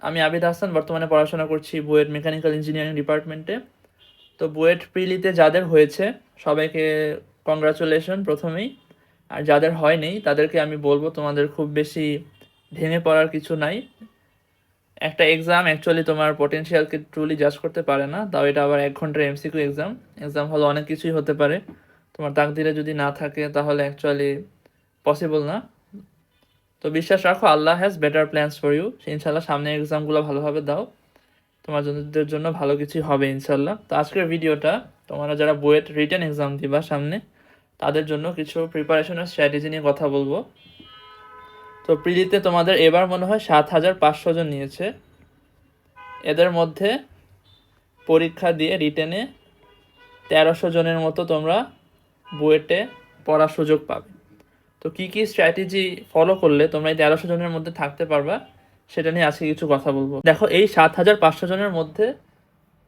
আমি আবিদ হাসান, বর্তমানে পড়াশোনা করছি বুয়েট মেকানিক্যাল ইঞ্জিনিয়ারিং ডিপার্টমেন্টে। তো বুয়েট প্রিলিতে যাদের হয়েছে সবাইকে কংগ্রাচুলেশন প্রথমেই। আর যাদের হয়নি তাদেরকে আমি বলবো তোমাদের খুব বেশি ভেঙে পড়ার কিছু নাই। একটা এক্সাম অ্যাকচুয়ালি তোমার পটেনশিয়ালকে ট্রুলি জাজ করতে পারে না, তাও এটা আবার 1 ঘন্টার এমসিকিউ এক্সাম। এক্সাম হলে অনেক কিছুই হতে পারে, তোমার তাকদিরে যদি না থাকে তাহলে অ্যাকচুয়ালি পসিবল না। তো বিশ্বাস রাখো, আল্লাহ has better plans for you. ইনশাল্লাহ সামনের এক্সামগুলো ভালোভাবে দাও, তোমাদের জন্য ভালো কিছুই হবে ইনশাল্লাহ। তো আজকের ভিডিওটা তোমরা যারা বুয়েট রিটেন এক্সাম দিবা সামনে, তাদের জন্য কিছু প্রিপারেশনের স্ট্র্যাটেজি নিয়ে কথা বলবো। তো প্রিলিতে তোমাদের এবার মনে হয় 7,500 জন নিয়েছে। এদের মধ্যে পরীক্ষা দিয়ে রিটেনে 1300 জনের মতো তোমরা বুয়েটে পড়ার সুযোগ পাবে। তো কী কী স্ট্র্যাটেজি ফলো করলে তোমরা এই 1300 জনের মধ্যে থাকতে পারবা, সেটা নিয়ে আজকে কিছু কথা বলবো। দেখো, এই 7,500 জনের মধ্যে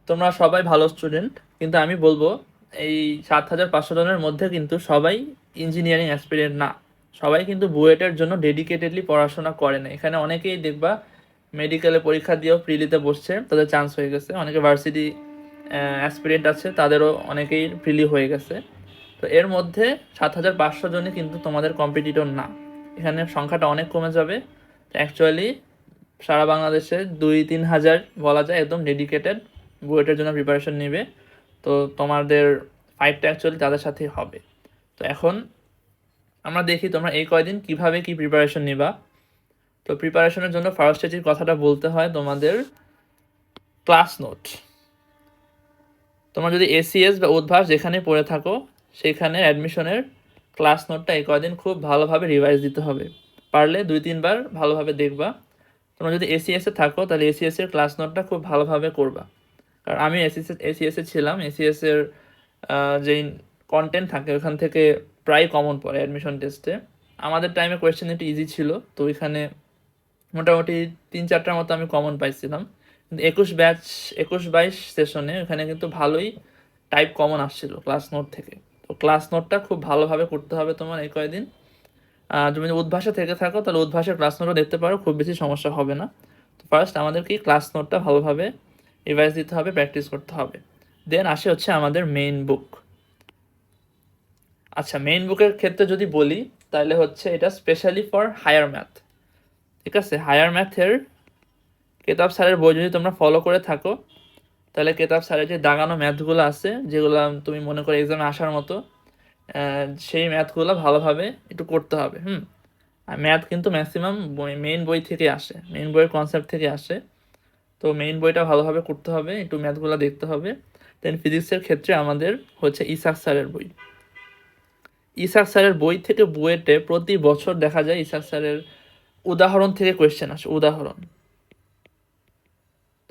তোমরা সবাই ভালো স্টুডেন্ট, কিন্তু আমি বলবো এই 7,500 জনের মধ্যে কিন্তু সবাই ইঞ্জিনিয়ারিং অ্যাসপিরেন্ট না। সবাই কিন্তু বুয়েটের জন্য ডেডিকেটেডলি পড়াশোনা করে না। এখানে অনেকেই দেখবা মেডিকেলে পরীক্ষা দিয়েও প্রিলিতে বসছে, তাদের চান্স হয়ে গেছে। অনেকে ভার্সিটি অ্যাসপিরেন্ট আছে, তাদেরও অনেকেই প্রিলি হয়ে গেছে। তো এর মধ্যে 7,500 জনই কিন্তু তোমাদের কম্পিটিটর না। এখানে সংখ্যাটা অনেক কমে যাবে। অ্যাকচুয়ালি সারা বাংলাদেশে 2-3 হাজার বলা যায় একদম ডেডিকেটেড বুয়েটের জন্য প্রিপারেশন নেবে। তো তোমাদের ফাইটটা অ্যাকচুয়ালি তাদের সাথেই হবে। তো এখন আমরা দেখি তোমরা এই কয়দিন কিভাবে কি প্রিপারেশন নিবা। তো প্রিপারেশনের জন্য ফার্স্ট স্টেজের কথাটা বলতে হয় তোমাদের ক্লাস নোট। তোমরা যদি এসিএস বা উদ্ভাস যেখানে পড়ে থাকো, সেখানে অ্যাডমিশনের ক্লাস নোটটা এই কয়দিন খুব ভালোভাবে রিভাইজ দিতে হবে। পারলে 2-3 বার ভালোভাবে দেখবা। তোমরা যদি এসিএসে থাকো তাহলে এসিএসের ক্লাস নোটটা খুব ভালোভাবে করবা। কারণ আমি এসিএসে ছিলাম, এসিএসের যেই কন্টেন্ট থাকে ওখান থেকে প্রায় কমন পড়ে অ্যাডমিশন টেস্টে। আমাদের টাইমে কোয়েশ্চেন একটু ইজি ছিল, তো ওইখানে মোটামুটি 3-4টার মতো আমি কমন পাইছিলাম। কিন্তু 21-22 সেশনে ওখানে কিন্তু ভালোই টাইপ কমন আসছিল ক্লাস নোট থেকে। তো ক্লাস নোটটা খুব ভালোভাবে করতে হবে তোমার এই কয়দিন। তুমি যদি উদ্ভাসে থেকে থাকো তাহলে উদ্ভাসের ক্লাস নোটও দেখতে পারো, খুব বেশি সমস্যা হবে না। তো ফার্স্ট আমাদের কি ক্লাস নোটটা ভালোভাবে রিভাইজ দিতে হবে, প্র্যাকটিস করতে হবে। দেন আসে হচ্ছে আমাদের মেইন বুক। আচ্ছা, মেইন বুকের ক্ষেত্রে যদি বলি তাহলে হচ্ছে এটা স্পেশালি ফর হায়ার ম্যাথ। ঠিক আছে, হায়ার ম্যাথের কেতাব স্যারের বই যদি তোমরা ফলো করে থাকো তাহলে কেতাব স্যারের যে দাগানো ম্যাথগুলো আছে, যেগুলো তুমি মনে করো এক্সামে আসার মতো, সেই ম্যাথগুলো ভালোভাবে একটু করতে হবে। আর ম্যাথ কিন্তু ম্যাক্সিমাম মেইন বই থেকে আসে, মেইন বইয়ের কনসেপ্ট থেকে আসে। তো মেইন বইটা ভালোভাবে করতে হবে, একটু ম্যাথগুলো দেখতে হবে। দেন ফিজিক্সের ক্ষেত্রে আমাদের হচ্ছে ইসাক স্যারের বই। ইসাক স্যারের বই থেকে বুয়েটে প্রতি বছর দেখা যায় ইসাক স্যারের উদাহরণ থেকে কোয়েশ্চেন আসে, উদাহরণ।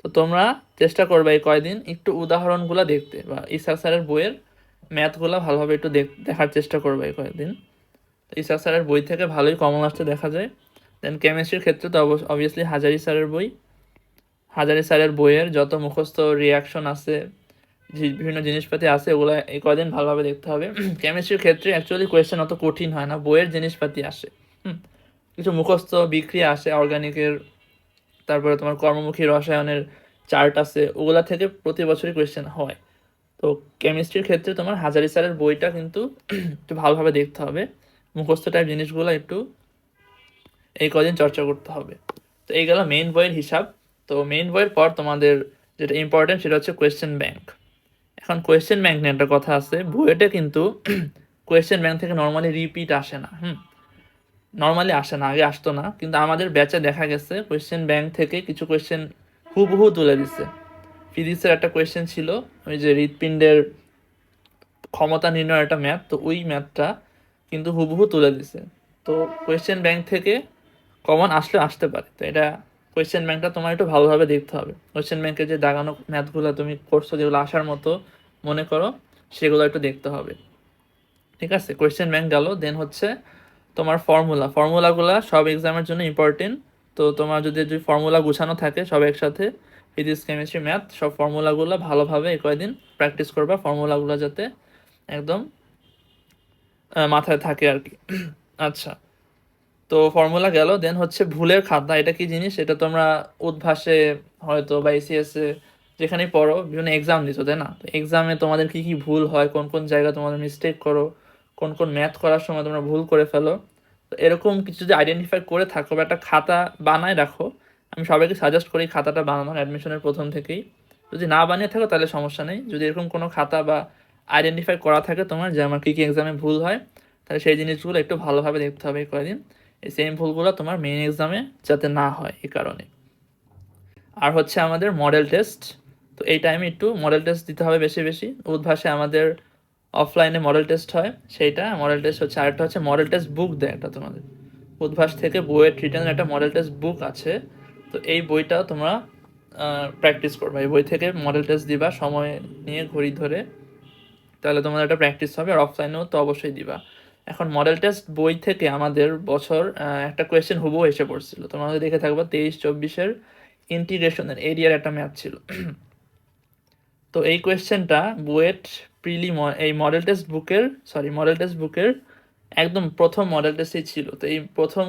তো তোমরা চেষ্টা করবে এই কয়দিন একটু উদাহরণগুলো দেখতে, বা ইসাক স্যারের বইয়ের ম্যাথগুলো ভালোভাবে একটু দেখার চেষ্টা করবে এই কয়েকদিন। ইসাক স্যারের বই থেকে ভালোই কমন আসতে দেখা যায়। দেন কেমিস্ট্রির ক্ষেত্রে তো অবভিয়াসলি হাজারি স্যারের বই। হাজারি স্যারের বইয়ের যত মুখস্থ রিয়াকশন আছে, বিভিন্ন জিনিসপাতি আছে, ওগুলো এই কদিন ভালোভাবে দেখতে হবে। কেমিস্ট্রির ক্ষেত্রে অ্যাকচুয়ালি কোয়েশ্চেন অত কঠিন হয় না, বইয়ের জিনিসপাতি আসে। কিছু মুখস্থ বিক্রিয়া আসে অর্গানিকের, তারপরে তোমার কর্মমুখী রসায়নের চার্ট আছে, ওগুলা থেকে প্রতি বছরই কোয়েশ্চেন হয়। তো কেমিস্ট্রির ক্ষেত্রে তোমার হাজারি স্যারের বইটা কিন্তু একটু ভালোভাবে দেখতে হবে, মুখস্থ টাইপ জিনিসগুলো একটু এই কদিন চর্চা করতে হবে। তো এই গেল মেইন বইয়ের হিসাব। তো মেইন বইয়ের পর তোমাদের যেটা ইম্পর্টেন্ট সেটা হচ্ছে কোয়েশ্চেন ব্যাংক। এখন কোয়েশ্চেন ব্যাংক নিয়ে একটা কথা আছে, বুয়েটে কিন্তু কোয়েশ্চেন ব্যাংক থেকে নর্মালি রিপিট আসে না। নর্মালি আসে না, আগে আসতো না, কিন্তু আমাদের ব্যাচে দেখা গেছে কোয়েশ্চেন ব্যাংক থেকে কিছু কোয়েশ্চেন হুবহু তুলে দিচ্ছে। ফিজিক্সের একটা কোয়েশ্চেন ছিল, ওই যে হৃৎপিণ্ডের ক্ষমতা নির্ণয়ের একটা ম্যাথ, তো ওই ম্যাথটা কিন্তু হুবহু তুলে দিছে। তো কোয়েশ্চেন ব্যাংক থেকে কমন আসলে আসতে পারে। তো এটা কোয়েশ্চেন ব্যাংকটা তোমার একটু ভালোভাবে দেখতে হবে। কোয়েশ্চেন ব্যাংকের যে দাগানো ম্যাথগুলো তুমি করছো, যেগুলো আসার মতো মনে করো, সেগুলো একটু দেখতে হবে। ঠিক আছে, কোয়েশ্চেন ব্যাংক গেল। দেন হচ্ছে তোমার ফর্মুলাগুলো সব এক্সামের জন্য ইম্পর্টেন্ট। তো তোমার যদি ফর্মুলা গুছানো থাকে সব একসাথে, ফিজিক্স কেমিস্ট্রি ম্যাথ সব ফর্মুলাগুলো ভালোভাবে কয়েকদিন প্র্যাকটিস করবা, ফর্মুলাগুলো যাতে একদম মাথায় থাকে আর কি। আচ্ছা, তো ফর্মুলা গেল, দেন হচ্ছে ভুলের খাতা। এটা কি জিনিস? এটা তোমরা উদ্ভাসে হয়তো বা এসিএস এ যেখানেই পড়ো, বিভিন্ন এক্সাম দিছো, তাই না? তো এক্সামে তোমাদের কি কি ভুল হয়, কোন কোন জায়গায় তোমাদের মিস্টেক করো, কোন কোন ম্যাথ করার সময় তোমরা ভুল করে ফেলো, তো এরকম কিছু যদি আইডেন্টিফাই করে থাকো বা একটা খাতা বানায় রাখো, আমি সবাইকে সাজেস্ট করি খাতাটা বানানোর অ্যাডমিশনের প্রথম থেকেই। যদি না বানিয়ে থাকো তাহলে সমস্যা নেই, যদি এরকম কোনো খাতা বা আইডেন্টিফাই করা থাকে তোমার যে আমার কী কী এক্সামে ভুল হয়, তাহলে সেই জিনিসগুলো একটু ভালোভাবে দেখতে হবে এই কয়েকদিন, এই সেম ভুলগুলো তোমার মেইন এক্সামে যাতে না হয় এই কারণে। আর হচ্ছে আমাদের মডেল টেস্ট, তো এই টাইমে একটু মডেল টেস্ট দিতে হবে বেশি বেশি। উদ্ভাসে আমাদের অফলাইনে মডেল টেস্ট হয়, সেইটা মডেল টেস্ট হচ্ছে। আরেকটা হচ্ছে মডেল টেস্ট বুক দেয় একটা তোমাদের, উদ্ভাস থেকে বইয়ের রিটার্নের একটা মডেল টেস্ট বুক আছে, তো এই বইটাও তোমরা প্র্যাকটিস করবে। এই বই থেকে মডেল টেস্ট দিবা সময় নিয়ে, ঘড়ি ধরে, তাহলে তোমাদের একটা প্র্যাকটিস হবে। আর অফলাইনেও তো অবশ্যই দিবা। এখন মডেল টেস্ট বই থেকে আমাদের বছর একটা কোয়েশ্চেন হুবহু এসে পড়ছিল, তোমাদের দেখে থাকবো 23-24-এর ইন্টিগ্রেশনের এরিয়ার একটা ম্যাথ ছিল। তো এই কোয়েশ্চেনটা বুয়েট প্রিলি এই মডেল টেস্ট বুকের একদম প্রথম মডেল টেস্টই ছিল। তো এই প্রথম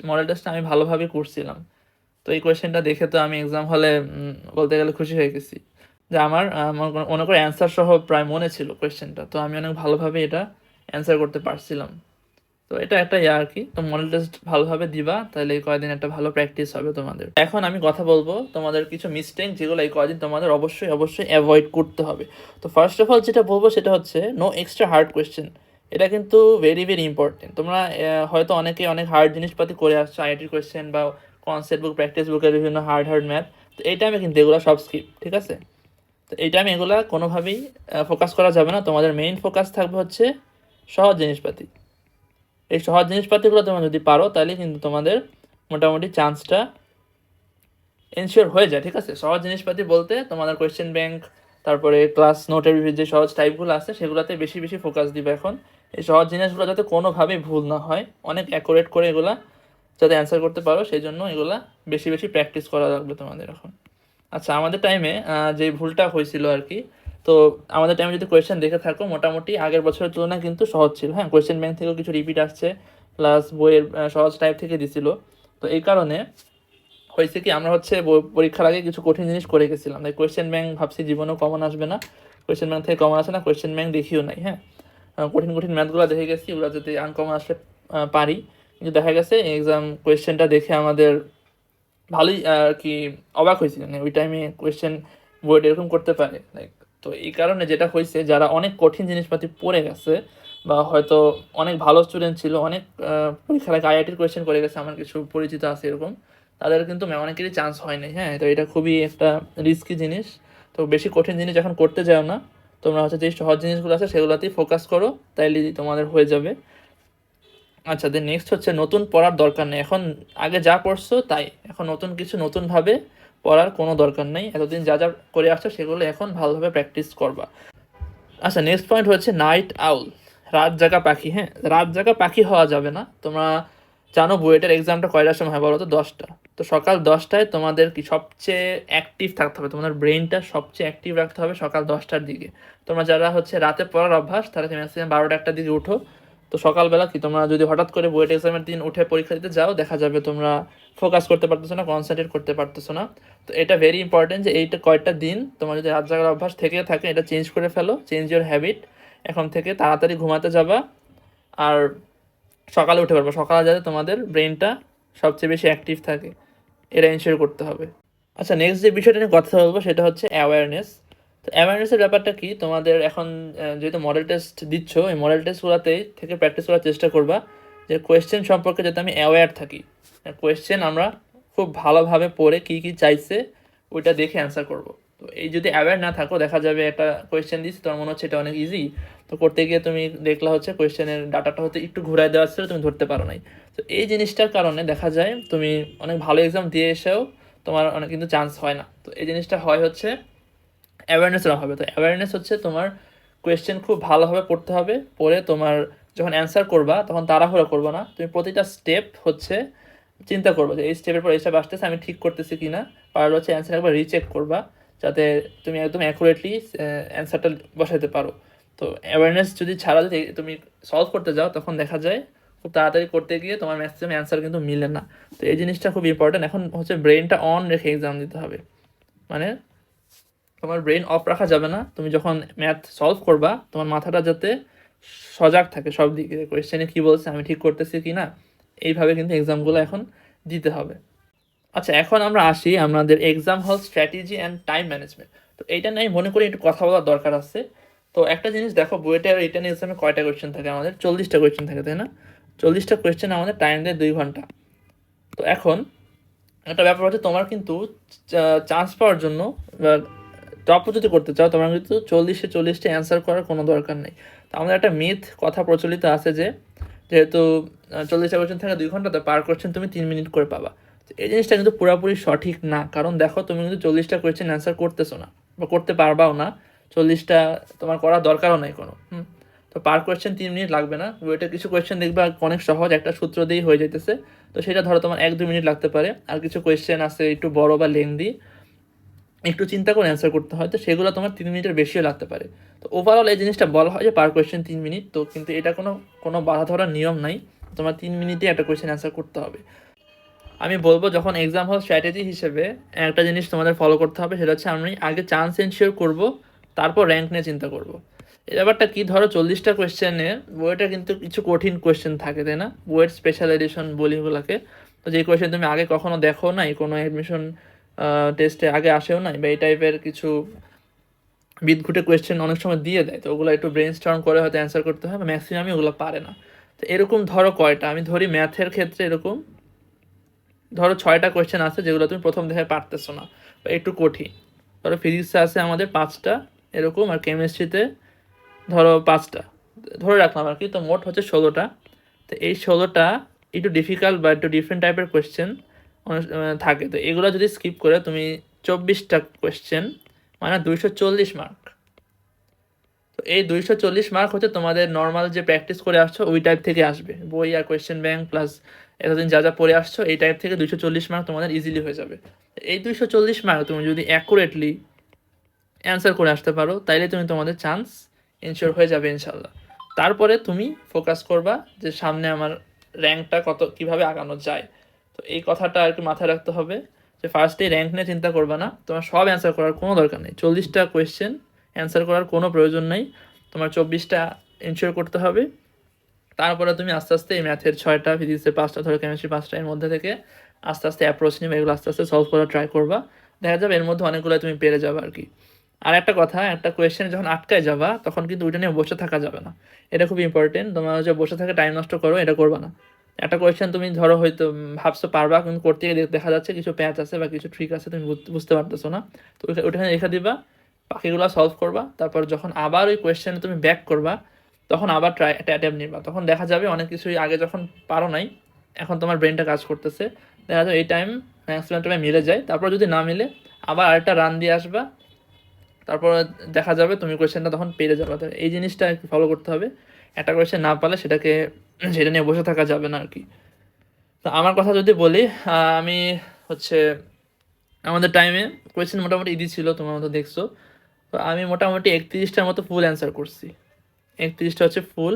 মডেল টেস্টটা আমি ভালোভাবে করছিলাম। তো এই কোয়েশ্চেনটা দেখে তো আমি এক্সাম হলে বলতে গেলে খুশি হয়ে গেছি, যে আমার মনে করে অ্যান্সার সহ প্রায় মনে ছিল কোয়েশ্চেনটা, তো আমি অনেক ভালোভাবে এটা অ্যান্সার করতে পারছিলাম। তো এটা একটা আর কি। তো মডেল টেস্ট ভালোভাবে দিবা, তাহলে এই কয়দিন একটা ভালো প্র্যাকটিস হবে তোমাদের। এখন আমি কথা বলবো তোমাদের কিছু মিস্টেক যেগুলো এই কয়দিন তোমাদের অবশ্যই অবশ্যই অ্যাভয়েড করতে হবে। তো ফার্স্ট অফ অল যেটা বলবো সেটা হচ্ছে নো এক্সট্রা হার্ড কোয়েশ্চেন। এটা কিন্তু ভেরি ভেরি ইম্পর্টেন্ট। তোমরা হয়তো অনেকে অনেক হার্ড জিনিসপাতি করে আসছো, আইআইটির কোয়েশ্চেন বা কনসেপ্ট বুক, প্র্যাকটিস বুকের বিভিন্ন হার্ড হার্ড ম্যাথ, তো এই টাইমে কিন্তু এগুলো সব স্কিপ, ঠিক আছে? তো এই টাইমে এগুলো কোনোভাবেই ফোকাস করা যাবে না। তোমাদের মেইন ফোকাস থাকবে হচ্ছে সহজ জিনিসপাতি। এই সহজ জিনিসপাতিগুলো তোমরা যদি পারো তাহলে কিন্তু তোমাদের মোটামুটি চান্সটা এনশিওর হয়ে যায়, ঠিক আছে? সহজ জিনিসপাতি বলতে তোমাদের কোয়েশ্চেন ব্যাংক, তারপরে ক্লাস নোটের যে সহজ টাইপগুলো আছে সেগুলোতে বেশি বেশি ফোকাস দিবে এখন। এই সহজ জিনিসগুলো যাতে কোনোভাবেই ভুল না হয়, অনেক অ্যাকুরেট করে এগুলা যাতে অ্যান্সার করতে পারো, সেই জন্য এগুলা বেশি বেশি প্র্যাকটিস করা লাগবে তোমাদের এখন। আচ্ছা, আমাদের টাইমে যে ভুলটা হয়েছিল আর কি, তো আমাদের টাইমে যদি কোয়েশ্চেন দেখে থাকো মোটামুটি আগের বছরের তুলনায় কিন্তু সহজ ছিল। হ্যাঁ, কোয়েশ্চেন ব্যাংক থেকেও কিছু রিপিট আসছে, প্লাস বইয়ের সহজ টাইপ থেকে দিছিল। তো এই কারণে হয়েছে কি, আমরা হচ্ছে পরীক্ষার আগে কিছু কঠিন জিনিস করে গেছিলাম, তাই কোয়েশ্চেন ব্যাংক ভাবছি জীবনেও কমন আসবে না, কোয়েশ্চেন ব্যাংক থেকে কমন আসে না, কোয়েশ্চেন ব্যাংক দেখিও নাই। হ্যাঁ, কঠিন কঠিন ম্যাথগুলো দেখে গেছি, ওগুলো যদি আনকমন আসলে পারি, কিন্তু দেখা গেছে এক্সাম কোয়েশ্চেনটা দেখে আমাদের ভালোই আর কি অবাক হয়েছিল, মানে ওই টাইমে কোয়েশ্চেন বোর্ড এরকম করতে পারে লাইক। তো এই কারণে যেটা হয়েছে, যারা অনেক কঠিন জিনিসপাতি পড়ে গেছে বা হয়তো অনেক ভালো স্টুডেন্ট ছিল, অনেক পরীক্ষার আগে আইআইটির কোয়েশ্চেন করে গেছে, আমার কিছু পরিচিত আছে এরকম, তাদের কিন্তু অনেকেরই চান্স হয় নাই। হ্যাঁ, তো এটা খুবই একটা রিস্কি জিনিস। তো বেশি কঠিন জিনিস এখন করতে যাও না, তোমরা হচ্ছে যে সহজ জিনিসগুলো আছে সেগুলোতেই ফোকাস করো, তাইলে তোমাদের হয়ে যাবে। আচ্ছা, দেন নেক্সট হচ্ছে নতুন পড়ার দরকার নেই এখন। আগে যা পড়ছো তাই, এখন নতুন কিছু নতুনভাবে পড়ার কোনো দরকার নেই। এতদিন যা যা করে আসছো সেগুলো এখন ভালোভাবে প্র্যাকটিস করবা। আচ্ছা, নেক্সট পয়েন্ট হচ্ছে নাইট আউল, রাত জাগা পাখি। হ্যাঁ, রাত জাগা পাখি হওয়া যাবে না। তোমরা জানো বুয়েটের এক্সামটা কয়টার সময় হয় বলো তো? 10টা। তো সকাল 10টায় তোমাদের কি সবচেয়ে অ্যাক্টিভ থাকতে হবে, তোমাদের ব্রেনটা সবচেয়ে অ্যাক্টিভ রাখতে হবে সকাল 10টার দিকে। তোমরা যারা হচ্ছে রাতে পড়ার অভ্যাস, তারা ম্যাক্সিমাম 12টা-1টার দিকে উঠো। তো সকালবেলা কি তোমরা যদি হঠাৎ করে বুয়েট এক্সামের দিন উঠে পরীক্ষা দিতে যাও, দেখা যাবে তোমরা ফোকাস করতে পারতেছো না, কনসেন্ট্রেট করতে পারতেছো না। তো এটা ভেরি ইম্পর্টেন্ট যে এইটা কয়টা দিন তোমার যদি রাত জাগার অভ্যাস থেকে থাকে, এটা চেঞ্জ করে ফেলো, চেঞ্জ ইউর হ্যাবিট। এখন থেকে তাড়াতাড়ি ঘুমাতে যাবা আর সকালে উঠে পারবো, সকালে যাতে তোমাদের ব্রেনটা সবচেয়ে বেশি অ্যাক্টিভ থাকে, এটা এনশিওর করতে হবে। আচ্ছা, নেক্সট যে বিষয়টা নিয়ে কথা বলবো সেটা হচ্ছে অ্যাওয়ারনেস। তো অ্যাওয়ারনেসের ব্যাপারটা কি, তোমাদের এখন যেহেতু মডেল টেস্ট দিচ্ছ, এই মডেল টেস্টগুলোতেই থেকে প্র্যাকটিস করার চেষ্টা করবা যে কোয়েশ্চেন সম্পর্কে যাতে আমি অ্যাওয়্যার থাকি। কোয়েশ্চেন আমরা খুব ভালোভাবে পড়ে কী কী চাইছে ওইটা দেখে অ্যান্সার করব। তো এই যদি অ্যাওয়্যার না থাকো, দেখা যাবে একটা কোয়েশ্চেন দিচ্ছি, তোমার মনে হচ্ছে এটা অনেক ইজি, তো করতে গিয়ে তুমি দেখলা হচ্ছে কোয়েশ্চেনের ডাটাটা হয়তো একটু ঘুরাই দেওয়া ছিল, তুমি ধরতে পারো নাই। তো এই জিনিসটার কারণে দেখা যায় তুমি অনেক ভালো এক্সাম দিয়ে এসেও তোমার অনেক কিন্তু চান্স হয় না। তো এই জিনিসটা হয় হচ্ছে অ্যাওয়ারনেসের অভাবে। তো অ্যাওয়ারনেস হচ্ছে তোমার কোয়েশ্চেন খুব ভালোভাবে পড়তে হবে, পড়ে তোমার যখন অ্যান্সার করবা তখন তাড়াহুড়ো করবা না, তুমি প্রতিটা স্টেপ হচ্ছে চিন্তা করবো যে এই স্টেপের পর এই স্টেপ আসতেছে, আমি ঠিক করতেছি কি না, পারলে হচ্ছে অ্যান্সার একবার রিচেক করবা, যাতে তুমি একদম অ্যাকুরেটলি অ্যান্সারটা বসাইতে পারো। তো অ্যাওয়ারনেস যদি ছাড়া যদি তুমি সলভ করতে যাও, তখন দেখা যায় খুব তাড়াতাড়ি করতে গিয়ে তোমার ম্যাক্সিমাম অ্যান্সার কিন্তু মিলে না। তো এই জিনিসটা খুব ইম্পর্টেন্ট। এখন হচ্ছে ব্রেনটা অন রেখে এক্সাম দিতে হবে, মানে তোমার ব্রেন অফ রাখা যাবে না। তুমি যখন ম্যাথ সলভ করবা তোমার মাথাটা যাতে সজাগ থাকে সব দিকে, কোয়েশ্চেনে কী বলছে আমি ঠিক করতেছি কি না, এইভাবে কিন্তু এক্সামগুলো এখন দিতে হবে। আচ্ছা, এখন আমরা আসি আমাদের এক্সাম হল স্ট্র্যাটেজি অ্যান্ড টাইম ম্যানেজমেন্ট। তো এইটা নিয়ে মনে করি একটু কথা বলার দরকার আছে। তো একটা জিনিস দেখো, বুয়েটের রিটেন এক্সামে কয়টা কোয়েশ্চেন থাকে? আমাদের 40টা কোয়েশ্চেন থাকে, তাই না? 40টা কোয়েশ্চেন আমাদের টাইম দেয় 2 ঘন্টা। তো এখন একটা ব্যাপার হচ্ছে, তোমার কিন্তু চান্স পাওয়ার জন্য বা টপও যদি করতে চাও তোমার কিন্তু 40টা অ্যান্সার করার কোনো দরকার নেই। তো আমাদের একটা মিথ কথা প্রচলিত আছে যে যেহেতু 40টা কোয়েশ্চেন থাকে 2 ঘন্টাতে, পার কোয়েশ্চেন তুমি 3 মিনিট করে পাবা। তো এই জিনিসটা কিন্তু পুরোপুরি সঠিক না, কারণ দেখো তুমি কিন্তু 40টা কোয়েশ্চেন অ্যান্সার করতেছো না বা করতে পারবাও না, 40টা তোমার করার দরকারও নাই কোনো। তো পার কোয়েশ্চেন 3 মিনিট লাগবে না। ওইটা কিছু কোয়েশ্চেন দেখবে অনেক সহজ, একটা সূত্র দিয়েই হয়ে যাইতেছে, তো সেটা ধরো তোমার 1-2 মিনিট লাগতে পারে। আর কিছু কোয়েশ্চেন আছে একটু বড় বা লেন্দি, একটু চিন্তা করে অ্যান্সার করতে হয়, তো সেগুলো তোমার 3 মিনিটের বেশিও লাগতে পারে। তো ওভারঅল এই জিনিসটা বলা হয় যে পার কোয়েশ্চেন 3 মিনিট, তো কিন্তু এটা কোনো বাধা ধরার নিয়ম নাই, তোমার 3 মিনিটে একটা কোয়েশ্চেন অ্যান্সার করতে হবে। আমি বলবো যখন এক্সাম হল স্ট্র্যাটেজি হিসেবে একটা জিনিস তোমাদের ফলো করতে হবে, সেটা হচ্ছে আমি আগে চান্স এনশিওর করবো, তারপর র্যাঙ্ক নিয়ে চিন্তা করবো। এই ব্যাপারটা কি, ধরো 40টা কোয়েশ্চেনের বইটা কিন্তু কিছু কঠিন কোয়েশ্চেন থাকে, তাই না? বইয়ের স্পেশাল এডিশন বলি ওগুলোকে। তো যে কোয়েশ্চেন তুমি আগে কখনো দেখো নাই, কোনো অ্যাডমিশন টেস্টে আগে আসেও নাই, বা এই টাইপের কিছু বিদঘুটে কোয়েশ্চেন অনেক সময় দিয়ে দেয়, তো ওগুলো একটু ব্রেন স্টর্ম করে হয়তো অ্যান্সার করতে হয়, ম্যাক্সিমামই ওগুলো পারে না। তো এরকম ধরো কয়টা, আমি ধরি ম্যাথের ক্ষেত্রে এরকম ধরো 6টা কোয়েশ্চেন আছে যেগুলো তুমি প্রথম দেখে পারতেছো না বা একটু কঠিন। ধরো ফিজিক্সে আছে আমাদের 5টা এরকম, আর কেমিস্ট্রিতে ধরো 5টা, ধরে রাখলাম আর কি, তো মোট হচ্ছে 16টা। তো এই 16টা একটু ডিফিকাল্ট বা একটু ডিফারেন্ট টাইপের কোয়েশ্চেন থাকে। তো এগুলো যদি স্কিপ করে তুমি 24টা কোয়েশ্চেন, মানে 240 মার্ক। তো এই 240 মার্ক হচ্ছে তোমাদের নর্মাল যে প্র্যাকটিস করে আসছো ওই টাইপ থেকে আসবে, বই আর কোয়েশ্চেন ব্যাংক প্লাস এতদিন যা যা পড়ে আসছো এই টাইপ থেকে 240 মার্ক তোমাদের ইজিলি হয়ে যাবে। এই 240 মার্ক তুমি যদি অ্যাকুরেটলি অ্যান্সার করে আসতে পারো তাইলে তুমি তোমাদের চান্স ইনশিওর হয়ে যাবে ইনশাল্লাহ। তারপরে তুমি ফোকাস করবা যে সামনে আমার র্যাঙ্কটা কীভাবে আগানো যায়। তো এই কথাটা আর কি মাথায় রাখতে হবে যে ফার্স্টে র্যাঙ্ক নিয়ে চিন্তা করবা না, তোমার সব অ্যান্সার করার কোনো দরকার নেই। 40টা কোয়েশ্চেন অ্যান্সার করার কোনো প্রয়োজন নেই, তোমার 24টা ইনশিওর করতে হবে। তারপরে তুমি আস্তে আস্তে এই ম্যাথের 6টা, ফিজিক্সের 5টা, ধরো কেমিস্ট্রি 5টা, এর মধ্যে থেকে আস্তে আস্তে অ্যাপ্রোচ নেবে, এগুলো আস্তে আস্তে সলভ করার ট্রাই করবা, দেখা যাবে এর মধ্যে অনেকগুলো তুমি পেরে যাবে আর কি। আর একটা কথা, একটা কোয়েশ্চেনে যখন আটকায় যাবা তখন কিন্তু ওইটা নিয়ে বসে থাকা যাবে না, এটা খুব ইম্পর্টেন্ট। তোমার যে বসে থাকে টাইম নষ্ট করো, এটা করবা না। একটা কোয়েশ্চেন তুমি ধরো হয়তো ভাবছো পারবা, কিন্তু করতে গিয়ে দেখা যাচ্ছে কিছু প্যাচ আছে বা কিছু ট্রিক আছে তুমি বুঝতে পারতেছো না, তো ওইখানে রেখে দিবা, বাকিগুলো সলভ করবা। তারপর যখন আবার ওই কোয়েশ্চেনে তুমি ব্যাক করবা তখন আবার একটা অ্যাটেম্প নিবা, তখন দেখা যাবে অনেক কিছুই আগে যখন পারো নাই এখন তোমার ব্রেনটা কাজ করতেছে, দেখা যাবে এই টাইম ম্যাক্সিমাম টাইমে মিলে যায়। তারপর যদি না মিলে আবার আরেকটা রান দিয়ে আসবা, তারপর দেখা যাবে তুমি কোয়েশ্চেনটা তখন পেরে যাবে। তো এই জিনিসটা একটু ফলো করতে হবে, একটা কোয়েশ্চেন না পারলে সেটা নিয়ে বসে থাকা যাবে না আর কি। তো আমার কথা যদি বলি, আমি হচ্ছে আমাদের টাইমে কোয়েশ্চেন মোটামুটি ইজি ছিল, তোমার মতো দেখছো। তো আমি মোটামুটি 31টার মতো ফুল অ্যান্সার করছি, 31টা হচ্ছে ফুল,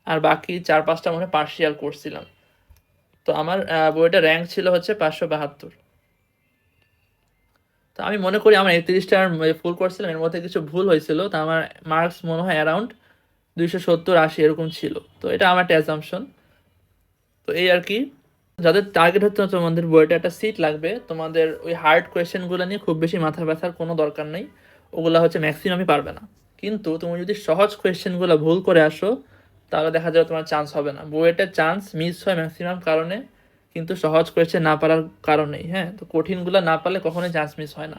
আর বাকি 4-5টা মনে পার্শিয়াল করছিলাম। তো আমার বইটা র্যাঙ্ক ছিল হচ্ছে 572। তো আমি মনে করি আমার 31টার ফুল করছিলাম, এর মধ্যে কিছু ভুল হয়েছিল, তো আমার মার্কস মনে হয় অ্যারাউন্ড 270-80 এরকম ছিল। তো এটা আমার একটা অ্যাজাম্পশন। তো এই আর কি, যাদের টার্গেট হচ্ছে তোমাদের বইটা একটা সিট লাগবে, তোমাদের ওই হার্ড কোয়েশ্চেনগুলো নিয়ে খুব বেশি মাথা ব্যথার কোনো দরকার নেই, ওগুলো হচ্ছে ম্যাক্সিমামই পারবে না। কিন্তু তুমি যদি সহজ কোয়েশ্চেনগুলো ভুল করে আসো তাহলে দেখা যাবে তোমার চান্স হবে না। বইয়েটার চান্স মিস হয় ম্যাক্সিমাম কারণে, কিন্তু সহজ কোয়েশ্চেন না পারার কারণেই। হ্যাঁ, তো কঠিনগুলো না পারলে কখনোই চান্স মিস হয় না,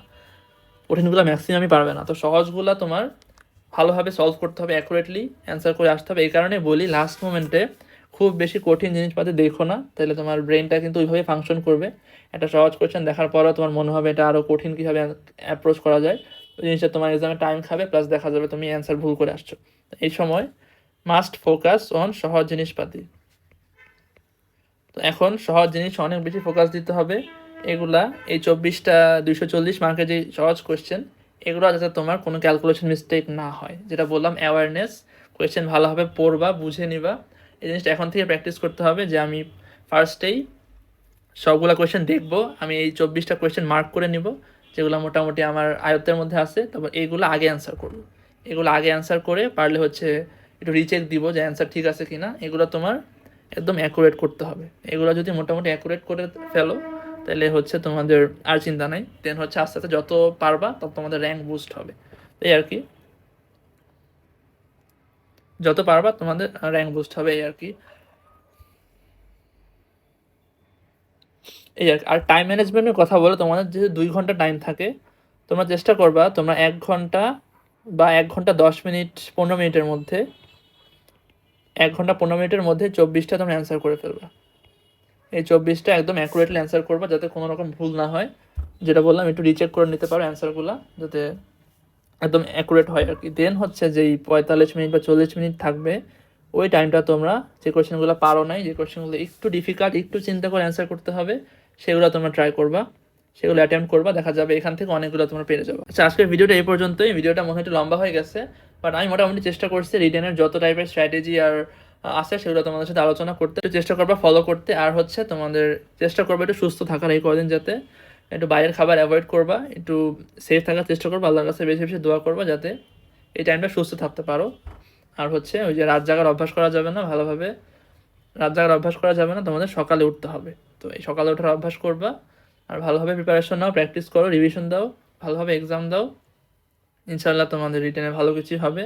কঠিনগুলো ম্যাক্সিমামই পারবে না। তো সহজগুলো তোমার ভালোভাবে সলভ করতে হবে, অ্যাকুরেটলি অ্যান্সার করে আসতে হবে। এই কারণে বলি লাস্ট মোমেন্টে খুব বেশি কঠিন জিনিসপাতি দেখো না, তাহলে তোমার ব্রেনটা কিন্তু ওইভাবে ফাংশন করবে। একটা সহজ কোয়েশ্চেন দেখার পরও তোমার মনে হবে এটা আরও কঠিন কীভাবে অ্যাপ্রোচ করা যায়, ওই জিনিসটা তোমার এক্সামে টাইম খাবে, প্লাস দেখা যাবে তুমি অ্যান্সার ভুল করে আসছো। এই সময় মাস্ট ফোকাস অন সহজ জিনিসপাতি। তো এখন সহজ জিনিস অনেক বেশি ফোকাস দিতে হবে। এগুলা এই 24টা 240 মার্কের যে সহজ কোয়েশ্চেন, এগুলো যাতে তোমার কোনো ক্যালকুলেশন মিস্টেক না হয়, যেটা বললাম অ্যাওয়ারনেস, কোয়েশ্চেন ভালোভাবে পড়বা, বুঝে নিবা, এই জিনিসটা এখন থেকে প্র্যাকটিস করতে হবে যে আমি ফার্স্টেই সবগুলো কোয়েশ্চেন দেখবো, আমি এই 24টা কোয়েশ্চেন মার্ক করে নিব যেগুলো মোটামুটি আমার আয়ত্তের মধ্যে আছে, তারপর এইগুলো আগে অ্যান্সার করবো। এগুলো আগে অ্যান্সার করে পারলে হচ্ছে একটু রিচেক দিব যে অ্যান্সার ঠিক আছে কি না। এগুলো তোমার একদম অ্যাকুরেট করতে হবে। এগুলো যদি মোটামুটি অ্যাকুরেট করে ফেলো তাহলে হচ্ছে তোমাদের আর চিন্তা নাই। দেন হচ্ছে আস্তে আস্তে যত পারবা তত তোমাদের র্যাঙ্ক বুস্ট হবে। এই আর কি, যত পারবা তোমাদের র্যাঙ্ক বুস্ট হবে এই আর কি। এই আর টাইম ম্যানেজমেন্টের কথা বলে, তোমাদের যে 2 ঘন্টা টাইম থাকে, তোমরা চেষ্টা করবা তোমরা 1 ঘন্টা বা 1 ঘন্টা 10 মিনিট 15 মিনিটের মধ্যে 1 ঘন্টা 15 মিনিটের মধ্যে 24টা তোমরা অ্যান্সার করে ফেলবা। এই 24টা একদম অ্যাকুরেটলি অ্যান্সার করবা যাতে কোনো রকম ভুল না হয়। যেটা বললাম একটু রিচেক করে নিতে পারো অ্যান্সারগুলো যাতে একদম অ্যাকুরেট হয় আর কি। দেন হচ্ছে যেই 45 মিনিট বা 40 মিনিট থাকবে ওই টাইমটা তোমরা যে কোয়েশ্চেনগুলো পারো নাই, যে কোয়েশ্চেনগুলো একটু ডিফিকাল্ট, একটু চিন্তা করে অ্যান্সার করতে হবে, সেগুলো তোমরা ট্রাই করবা, সেগুলো অ্যাটেম্প্ট করবা, দেখা যাবে এখান থেকে অনেকগুলো তোমরা পেরে যাবে। আচ্ছা, আজকের ভিডিওটা এই পর্যন্তই। ভিডিওটা মনে হয় একটু লম্বা হয়ে গেছে, বাট আমি মোটামুটি চেষ্টা করছি রিটেনের যত টাইপের স্ট্র্যাটেজি আর আছে সেগুলো তোমাদের সাথে আলোচনা করতে। একটু চেষ্টা করবা ফলো করতে, আর হচ্ছে তোমাদের চেষ্টা করবে একটু সুস্থ থাকার এই কদিন, যাতে একটু বাইরের খাবার অ্যাভয়েড করবা, একটু সেফ থাকার চেষ্টা করবা, আল্লাহর কাছে বেশি বেশি দোয়া করবা যাতে এই টাইমটা সুস্থ থাকতে পারো। আর হচ্ছে ওই যে রাত জাগার অভ্যাস করা যাবে না, ভালোভাবে রাত জাগার অভ্যাস করা যাবে না, তোমাদের সকালে উঠতে হবে। তো এই সকালে ওঠার অভ্যাস করবা, আর ভালোভাবে প্রিপারেশন নাও, প্র্যাকটিস করো, রিভিশন দাও, ভালোভাবে এক্সাম দাও। ইনশাল্লাহ তোমাদের রিটেনে ভালো কিছুই হবে।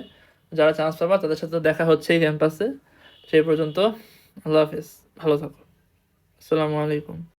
যারা চান্স পাবা তাদের সাথে দেখা হচ্ছে এই ক্যাম্পাসে। সেই পর্যন্ত আল্লাহ হাফেজ, ভালো থাকো, আসসালামু আলাইকুম।